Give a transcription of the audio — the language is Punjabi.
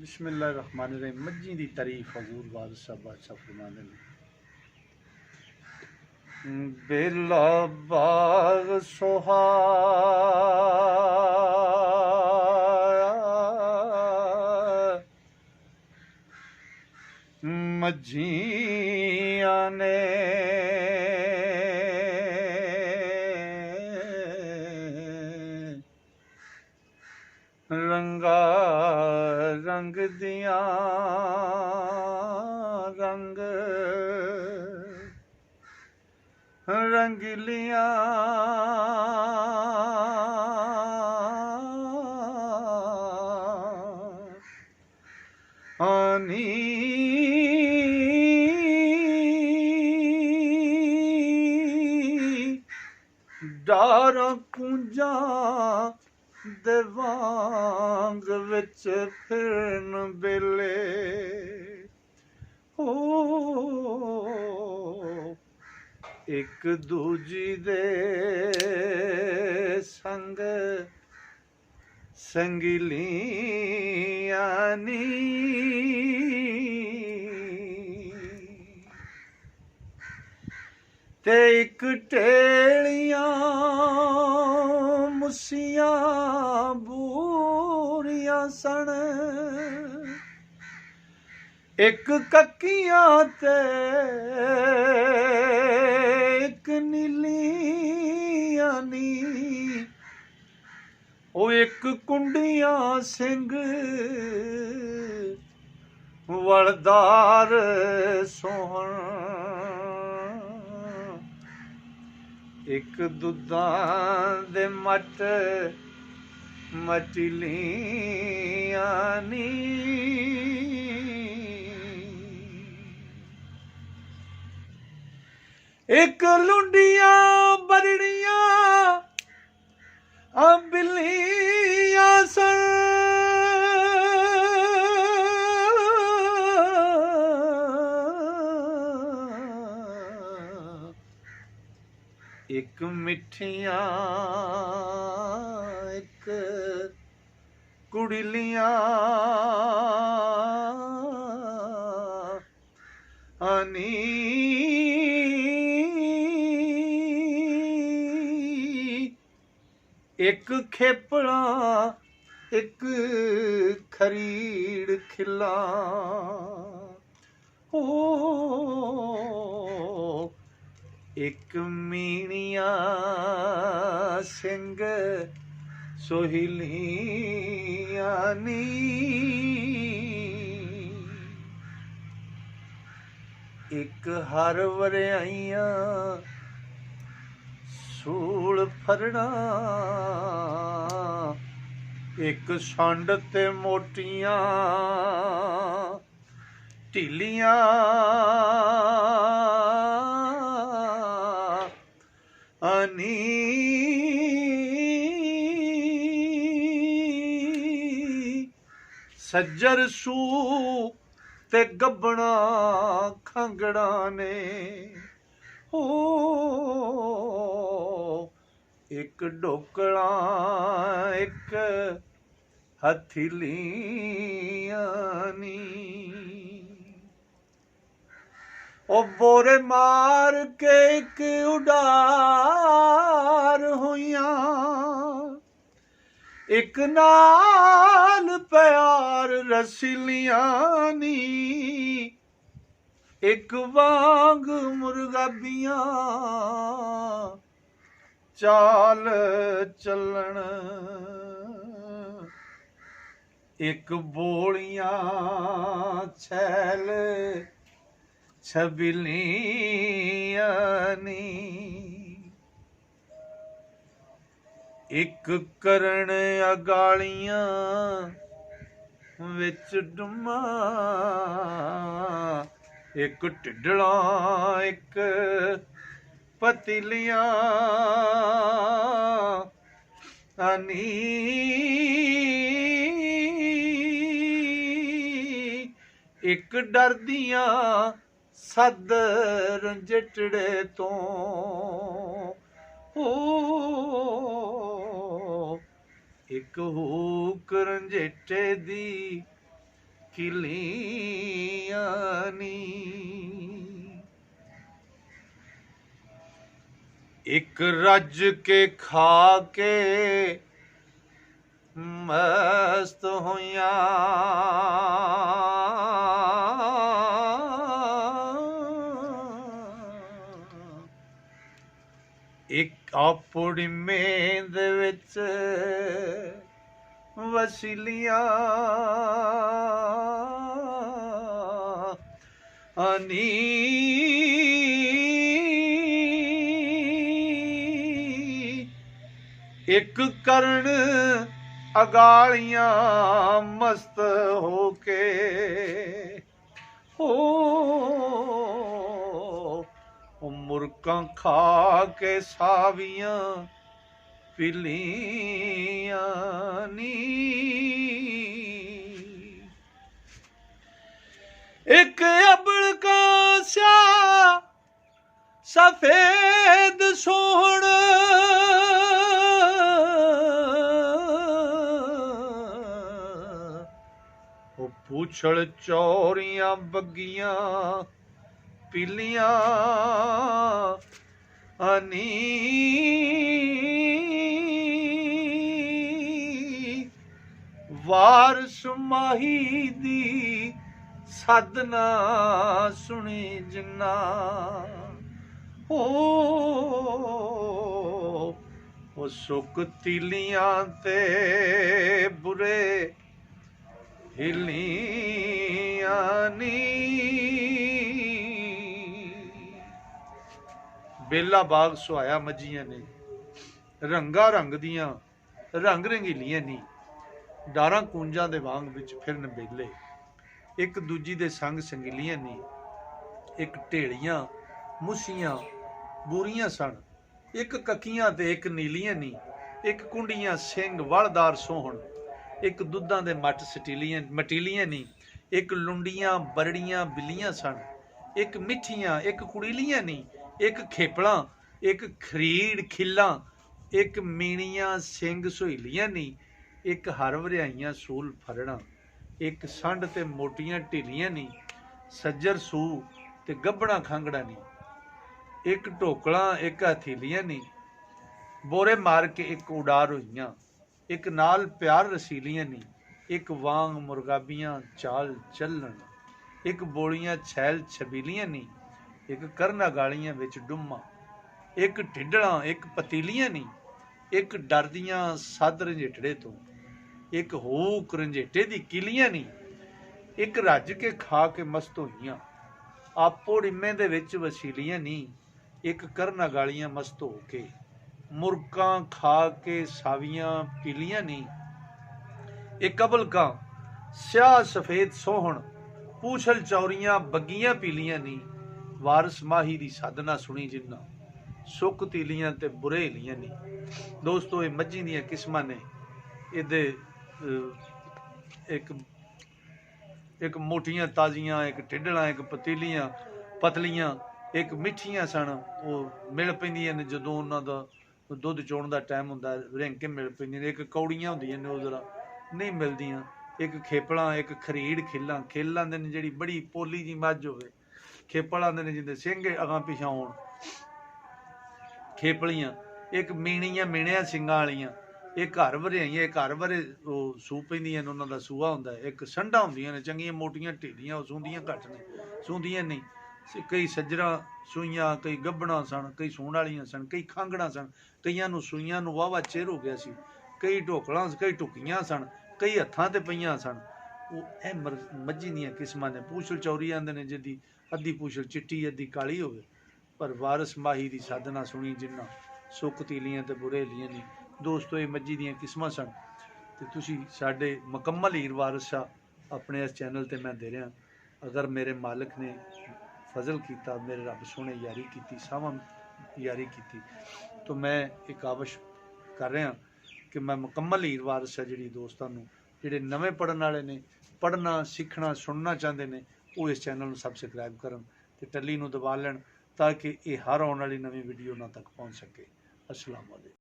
बिस्मिल्लाहिर्रहमानिर्रहीम। मज्जी दी तारीफ हजूर बादशाह फरमाने ने, बेला बाग सोहाया मज्जियां ने रंगा रंग दिया रंग रंगलियां आनी डारा कुंजा दे वांग विच फिरन बेले हो एक दूजी दे संग संगलियां नी ते इक टेलियां मुसियां बूरियां सन एक कक्कियां ते एक नीलियां नी ओ एक कुंडियां सिंग वलदार सोहन एक दुधां दे मट मचलियां नी एक लुंडियां बरड़ियां बिल्लियां सन एक मिठियां एक कुड़िलियां आनी एक खेपड़ा एक खरीड़ खिला हो एक मीणिया सिंग सोहिलियां नी एक हर वरियाइयां सूल फरना एक संड ते मोटियां ढीलियां आनी सज्जर सू ते गब्बना खंगड़ा ने हो एक ढोकड़ा एक हथेलियां नी ओ बोरे मार के एक उडार होइयां एक नाल प्यार रसीलियां नी एक वांग मुर्गाबियां चाल चलन एक बोलियां छैल छबिलियां नी एक करण अगालियां विच डुमा एक टिडला एक पतीलियां आनी एक डरदियां सद रंजटड़े तो हो एक हूक रंजेटे दी ਕਿਲੀਆਂ ਨੀ। ਇੱਕ ਰੱਜ ਕੇ ਖਾ ਕੇ ਮਸਤ ਹੋਈਆਂ, ਇੱਕ ਆਪਣੀ ਮੇਂਦ ਵਿੱਚ ਵਸੀਲੀਆਂ ਨੀ। ਇੱਕ ਕਰਨ ਅਗਾਲੀਆਂ ਮਸਤ ਹੋ ਕੇ, ਮੁਰਕਾਂ ਖਾ ਕੇ ਸਾਵੀਆਂ ਪਿਲੀਆਂ ਨੀ। ਇੱਕ ਅਬਲ ਕਾ ਸਿਆ ਸਫੇਦ ਸੋਹਣ, ਪੂਛਲ ਚੌਰੀਆਂ ਬੱਗੀਆਂ ਪੀਲੀਆਂ ਨੀ। ਵਾਰਸ ਮਾਹੀ ਦੀ ਸਾਧਨਾ ਸੁਣੀ ਜਿੰਨਾ, ਉਹ ਸੁੱਕ ਤੀਲੀਆਂ ਤੇ ਬੁਰੇ ਹਿਲੀਆਂ ਨੀ। ਬੇਲਾ ਬਾਗ ਸੁਹਾਇਆ ਮੱਝੀਆਂ ਨੇ, ਰੰਗਾ ਰੰਗ ਦੀਆਂ ਰੰਗ ਰੰਗੀਲੀਆਂ ਨੀ। ਡਾਰਾਂ ਕੂੰਜਾਂ ਦੇ ਵਾਂਗ ਵਿੱਚ ਫਿਰਨ ਬੇਲੇ, ਇੱਕ ਦੂਜੀ ਦੇ ਸੰਗ ਸੰਗੀਲੀਆਂ ਨੀ। ਇੱਕ ਢੇਲੀਆਂ ਮੁੱਸੀਆਂ ਬੂਰੀਆਂ ਸਨ, ਇੱਕ ਕੱਕੀਆਂ ਤੇ ਇੱਕ ਨੀਲੀਆਂ ਨੀ। ਇੱਕ ਕੁੰਡੀਆਂ ਸਿੰਘ ਵਲਦਾਰ ਸੋਹਣ, ਇੱਕ ਦੁੱਧਾਂ ਦੇ ਮੱਟ ਮਟੀਲੀਆਂ ਨੀ। ਇੱਕ ਲੁੰਡੀਆਂ ਬਰੜੀਆਂ ਬਿੱਲੀਆਂ ਸਨ, ਇੱਕ ਮਿੱਠੀਆਂ ਇੱਕ ਕੁੜੀਲੀਆਂ ਨੀ। ਇੱਕ ਖੇਪਲਾਂ ਇੱਕ ਖਰੀੜ ਖਿੱਲਾਂ, ਇੱਕ ਮੀਣੀਆਂ ਸਿੰਘ ਸੁਹੀਲੀਆਂ ਨੀ। ਇੱਕ ਹਰ ਵਰਿਆਈਆਂ ਸੂਲ ਫਰਣਾ, ਇੱਕ ਸੰਡ ਤੇ ਮੋਟੀਆਂ ਢੀਲੀਆਂ ਨੀ। ਸੱਜਰ ਸੂ ਤੇ ਗੱਭਣਾ ਖਾਂਗੜਾ ਨੀ। ਇੱਕ ਢੋਕਲਾਂ ਇੱਕ ਹਥੀਲੀਆਂ ਨੀ। ਬੋਰੇ ਮਾਰ ਕੇ ਇੱਕ ਉਡਾਰ ਹੋਈਆਂ, ਇੱਕ ਨਾਲ ਪਿਆਰ ਰਸੀਲੀਆਂ ਨੀ। ਇੱਕ ਵਾਂਗ ਮੁਰਗਾਬੀਆਂ ਚਾਲ ਚੱਲਣ, ਇੱਕ ਬੋਲੀਆਂ ਛੈਲ ਛਬੀਲੀਆਂ ਨੀ। ਇੱਕ ਕਰਨਾ ਗਾਲੀਆਂ ਵਿੱਚ ਡੁੰਮਾ, ਇੱਕ ਢਿੱਡਲਾਂ ਇੱਕ ਪਤੀਲੀਆਂ ਨੀ। ਇੱਕ ਡਰਦੀਆਂ ਸੱਦ ਰੰਝੇਟੜੇ ਤੋਂ, ਇੱਕ ਹੂਕ ਰੰਝੇਟੇ ਦੀ ਕਿਲੀਆਂ ਨੀ। ਇੱਕ ਰੱਜ ਕੇ ਖਾ ਕੇ ਮਸਤ ਹੋਈਆਂ, ਆਪੋ ਡਿੰਮੇ ਦੇ ਵਿੱਚ ਵਸੀਲੀਆਂ ਨੀ। ਇੱਕ ਕਰਨਾ ਗਾਲੀਆਂ ਮਸਤ ਹੋ ਕੇ, ਮੁਰਕਾਂ ਖਾ ਕੇ ਸਾਵੀਆਂ ਪੀਲੀਆਂ ਨੀ। ਇੱਕ ਅਬਲਕਾਂ ਸਿਆਹ ਸਫੇਦ ਸੋਹਣ, ਪੂਛਲ ਚੌਰੀਆਂ ਬੱਗੀਆਂ ਪੀਲੀਆਂ ਨੀ। ਵਾਰਸ ਮਾਹੀ ਦੀ ਸਾਧਨਾ ਸੁਣੀ ਜਿੰਨਾ, ਸੁੱਕ ਤੀਲੀਆਂ ਤੇ ਬੁਰੇ ਹੀਲੀਆਂ ਨੀ। ਦੋਸਤੋ, ਇਹ ਮੱਝੀ ਦੀਆਂ ਕਿਸਮਾਂ ਨੇ। ਇਹਦੇ ਇੱਕ ਮੋਟੀਆਂ ਤਾਜ਼ੀਆਂ, ਇੱਕ ਢਿੱਡਲਾਂ, ਇੱਕ ਪਤੀਲੀਆਂ ਪਤਲੀਆਂ, ਇੱਕ ਮਿੱਠੀਆਂ ਸਨ। ਉਹ ਮਿਲ ਪੈਂਦੀਆਂ ਨੇ ਜਦੋਂ ਉਹਨਾਂ ਦਾ ਦੁੱਧ ਚੋਣ ਦਾ ਟਾਈਮ ਹੁੰਦਾ, ਰਿੰਗ ਕੇ ਮਿਲ ਪੈਂਦੀਆਂ ਨੇ। ਇੱਕ ਕੌੜੀਆਂ ਹੁੰਦੀਆਂ ਨੇ, ਉਹ ਜ਼ਰਾ ਨਹੀਂ ਮਿਲਦੀਆਂ। ਇੱਕ ਖੇਪਲਾਂ ਇੱਕ ਖਰੀੜ ਖਿੱਲਾਂ, ਖਿੱਲ ਆਂਦੇ ਨੇ ਜਿਹੜੀ ਬੜੀ ਪੋਲੀ ਜੀ ਮੱਝ ਹੋਵੇ। ਖੇਪਲ ਆਂਦੇ ਨੇ ਜਿਹਦੇ ਸਿੰਘ ਅਗਾਂ ਪਿਛਾਂ ਹੋਣ, ਖੇਪਲੀਆਂ। ਇੱਕ ਮੀਣੀਆਂ ਮੀਣਿਆਂ ਸਿੰਘਾਂ ਵਾਲੀਆਂ। ਇਹ ਘਰ ਵਰਿਆਈਆਂ, ਇਹ ਘਰ ਵਰੇ ਉਹ ਸੂ ਪੈਂਦੀਆਂ ਨੇ, ਉਹਨਾਂ ਦਾ ਸੂਆ ਹੁੰਦਾ। ਇੱਕ ਸੰਢਾਂ ਹੁੰਦੀਆਂ ਨੇ ਚੰਗੀਆਂ ਮੋਟੀਆਂ ਢੇਲੀਆਂ, ਉਹ ਸੂੰਦੀਆਂ ਘੱਟ ਨੇ, ਸੂੰਦੀਆਂ ਨਹੀਂ। ਕਈ ਸੱਜਰਾਂ ਸੂਈਆਂ, ਕਈ ਗੱਭਣਾ ਸਨ, ਕਈ ਸੂਣ ਵਾਲੀਆਂ ਸਨ, ਕਈ ਖਾਂਗਣਾ ਸਨ। ਕਈਆਂ ਨੂੰ ਸੂਈਆਂ ਨੂੰ ਵਾਹਵਾ ਚਿਰ ਹੋ ਗਿਆ ਸੀ। ਕਈ ਢੋਕਲਾਂ ਕਈ ਢੁੱਕੀਆਂ ਸਨ, ਕਈ ਹੱਥਾਂ ਤੇ ਪਈਆਂ ਸਨ। ਉਹ ਇਹ ਮੱਝੀ ਦੀਆਂ ਕਿਸਮਾਂ ਨੇ। ਪੂਛਲ ਚੌਰੀ ਆਂਦੇ ਨੇ ਜਿਹਦੀ ਅੱਧੀ ਪੂਛਲ ਚਿੱਟੀ ਅੱਧੀ ਕਾਲੀ ਹੋਵੇ, ਪਰ ਵਾਰਸ ਮਾਹੀ ਦੀ ਸਾਧਨਾ ਸੁਣੀ ਜਿੰਨਾ, ਸੁੱਕ ਤੀਲੀਆਂ ਤੇ ਬੁਰੇ ਹੀਲੀਆਂ ਨਹੀਂ। ਦੋਸਤੋ, ਇਹ ਮੱਝੀ ਦੀਆਂ ਕਿਸਮਾਂ ਸਨ ਤੇ ਤੁਸੀਂ ਸਾਡੇ ਮੁਕੰਮਲ ਹੀਰ ਵਾਰਿਸ ਸ਼ਾਹ ਆਪਣੇ ਇਸ ਚੈਨਲ ਤੇ ਮੈਂ ਦੇ ਰਿਹਾ। ਅਗਰ ਮੇਰੇ ਮਾਲਕ ਨੇ ਫਜ਼ਲ ਕੀਤਾ, ਮੇਰੇ ਰੱਬ ਸੋਹਣੇ ਯਾਰੀ ਕੀਤੀ, ਸਾਵਾਂ ਯਾਰੀ ਕੀਤੀ, ਤਾਂ ਮੈਂ ਇਹ ਕਾਵਿਸ਼ ਕਰ ਰਿਹਾ ਕਿ ਮੈਂ ਮੁਕੰਮਲ ਹੀਰ ਵਾਰਿਸ ਸ਼ਾਹ ਜਿਹੜੀ ਦੋਸਤਾਂ ਨੂੰ, ਜਿਹੜੇ ਨਵੇਂ ਪੜ੍ਹਨ ਵਾਲੇ ਨੇ, ਪੜ੍ਹਨਾ ਸਿੱਖਣਾ ਸੁਣਨਾ ਚਾਹੁੰਦੇ ਨੇ, ਉਹ ਇਸ ਚੈਨਲ ਨੂੰ ਸਬਸਕ੍ਰਾਈਬ ਕਰਨ ਤੇ ਟੱਲੀ ਨੂੰ ਦਬਾ ਲੈਣ ਤਾਂ ਕਿ ਇਹ ਹਰ ਆਉਣ ਵਾਲੀ ਨਵੀਂ ਵੀਡੀਓ ਉਹਨਾਂ ਤੱਕ ਪਹੁੰਚ ਸਕੇ। अस्सलाम वालेकुम।